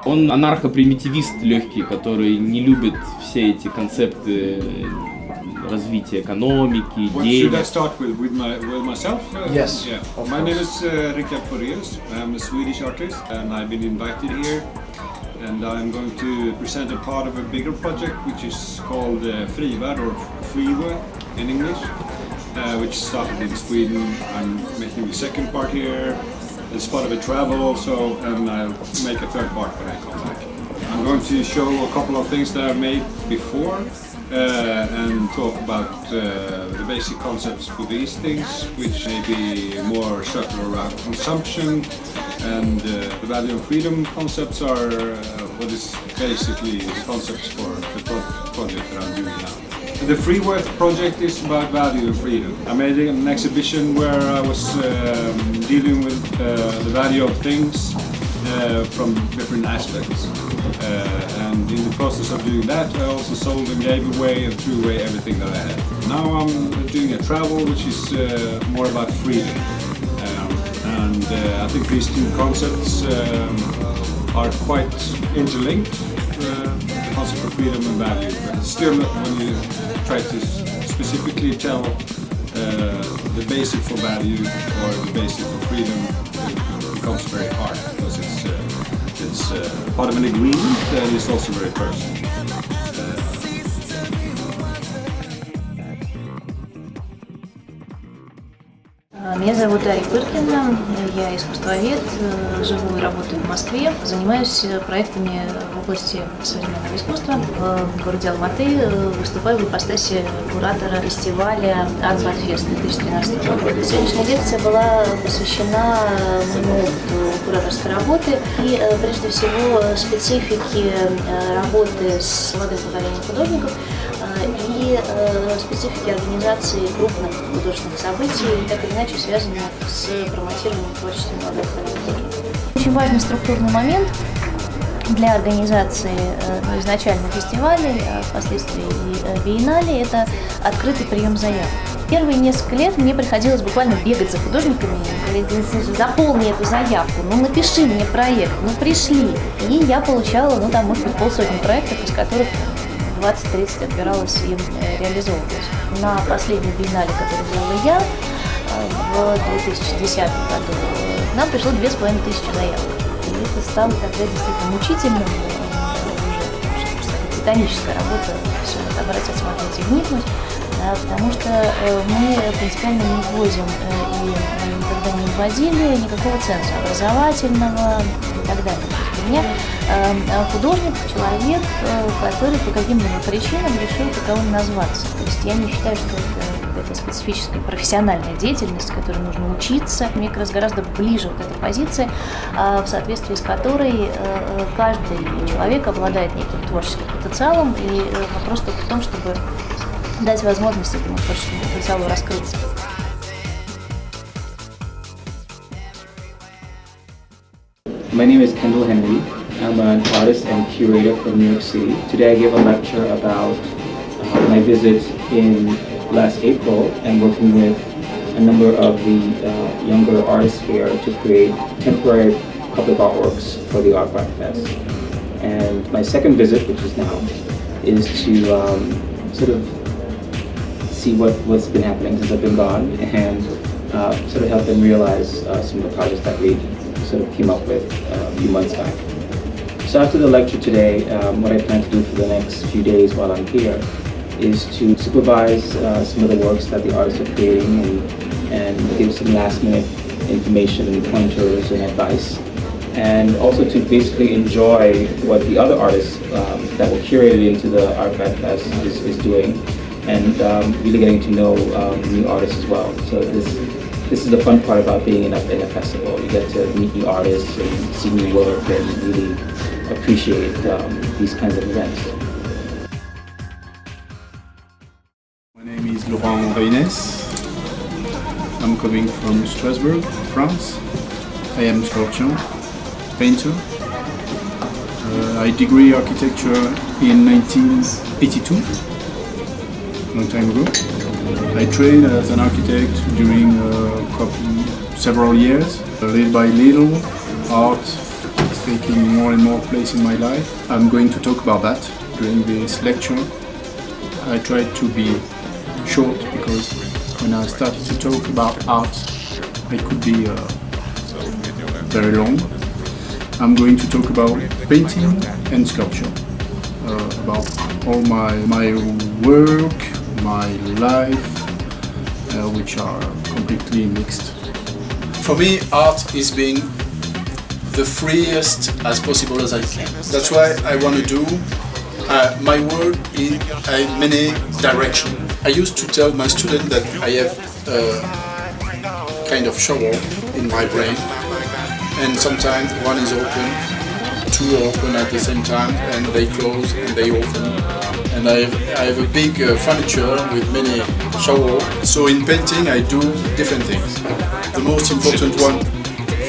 Он анархо-примитивист легкий, который не любит все эти концепты развития экономики, денег. Should I start with myself? Yes. Yeah. My name is Rickard Forius. I'm a Swedish artist, and I've been invited here. And I'm going to present a part of a bigger project, which is called Frivärd or Freeway in English, which started in Sweden. I'm making the second part here. It's part of a travel also, and I'll make a third part when I come back. I'm going to show a couple of things that I've made before and talk about the basic concepts for these things, which may be more circular around consumption, and the value and freedom concepts are what is basically the concepts for the project that I'm doing now. The Free Worth project is about value and freedom. I made an exhibition where I was dealing with the value of things from different aspects. And in the process of doing that, I also sold and gave away and threw away everything that I had. Now I'm doing a travel which is more about freedom. And I think these two concepts are quite interlinked. The concept of freedom and value. But still, when you try to specifically tell the basic for value or the basic for freedom, it becomes very hard because it's part of an agreement and it's also very personal. Меня зовут Дарья Пыркина, я искусствовед, живу и работаю в Москве, занимаюсь проектами в области современного искусства. В городе Алматы выступаю в ипостаси куратора фестиваля ARTBAT FEST 2013 года. Сегодняшняя лекция была посвящена моему опыту кураторской работы и прежде всего специфике работы с молодым поколением художников и специфики организации крупных художественных событий, так или иначе связанных с промотированием творчества молодых художников. Очень важный структурный момент для организации изначально фестивалей, а впоследствии и биеннале – это открытый прием заявок. Первые несколько лет мне приходилось буквально бегать за художниками и говорить: заполни эту заявку, ну напиши мне проект, ну пришли. И я получала, ну там, может быть, полсотни проектов, из которых 20-30 отбиралось и реализовывалось. На последнем биеннале, который делала я, в 2010 году, к нам пришло 2500 заявок. И это стало тогда действительно мучительным, уже титаническая работа, все отобрать, отсмотреть и вникнуть, потому что мы принципиально не вводим и никогда не вводили никакого ценза образовательного и так далее. Для меня художник – человек, который по каким-либо причинам решил таковым назваться. То есть я не считаю, что это какая-то специфическая профессиональная деятельность, которой нужно учиться. Мне как раз гораздо ближе вот эта позиция, в соответствии с которой каждый человек обладает неким творческим потенциалом, и вопрос только в том, чтобы дать возможность этому творческому потенциалу раскрыться. My name is Kendall Henry. I'm an artist and curator from New York City. Today I gave a lecture about my visit in last April and working with a number of the younger artists here to create temporary public artworks for the ARTBAT Fest. And my second visit, which is now, is to sort of see what's been happening since I've been gone and sort of help them realize some of the projects that we sort of came up with a few months back. So after the lecture today, what I plan to do for the next few days while I'm here is to supervise some of the works that the artists are creating and give some last minute information and pointers and advice. And also to basically enjoy what the other artists that were curated into the ARTBAT Fest is doing, and really getting to know new artists as well. So this is the fun part about being in a festival. You get to meet new artists and see new work and really appreciate these kinds of events. My name is Laurent Reines. I'm coming from Strasbourg, France. I am a sculptor, painter. I degree architecture in 1982, long time ago. I trained as an architect during several years. Little by little, art is taking more and more place in my life. I'm going to talk about that during this lecture. I tried to be short because when I started to talk about art, it could be very long. I'm going to talk about painting and sculpture, about all my work, my life, which are completely mixed. For me, art is being the freest as possible as I can. That's why I want to do my work in many directions. I used to tell my students that I have a kind of shower in my brain, and sometimes one is open, two are open at the same time, and they close and they open. And I have a big furniture with many showers. So in painting I do different things. The most important one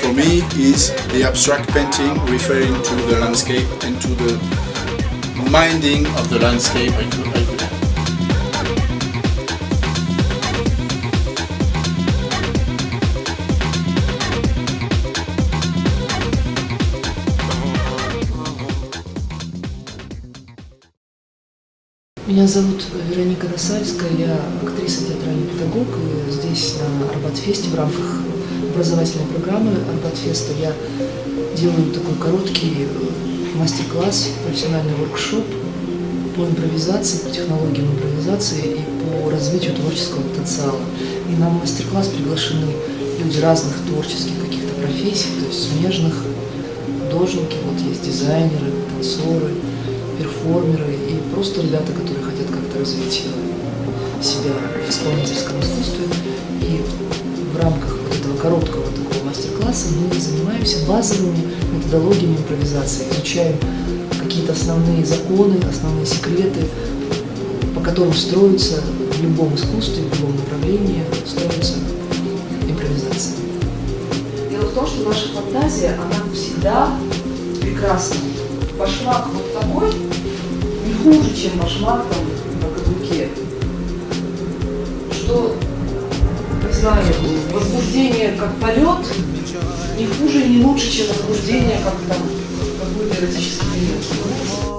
for me is the abstract painting, referring to the landscape and to the minding of the landscape I do. Меня зовут Вероника Досальская, я актриса, театральный педагог, и здесь на ARTBAT FEST в рамках образовательной программы ARTBAT FEST я делаю такой короткий мастер-класс, профессиональный воркшоп по импровизации, по технологиям импровизации и по развитию творческого потенциала. И на мастер-класс приглашены люди разных творческих каких-то профессий, то есть смежных, художники, вот есть дизайнеры, танцоры, перформеры и просто ребята, которые хотят как-то развить себя в исполнительском искусстве. И в рамках вот этого короткого такого мастер-класса мы занимаемся базовыми методологиями импровизации, изучаем какие-то основные законы, основные секреты, по которым строится в любом искусстве, в любом направлении строится импровизация. Дело в том, что наша фантазия, она всегда прекрасна. Башмак вот такой не хуже, чем башмак там на каблуке. Что, не знаю, возбуждение как полет не хуже и не лучше, чем возбуждение как там какой-то эротический элемент.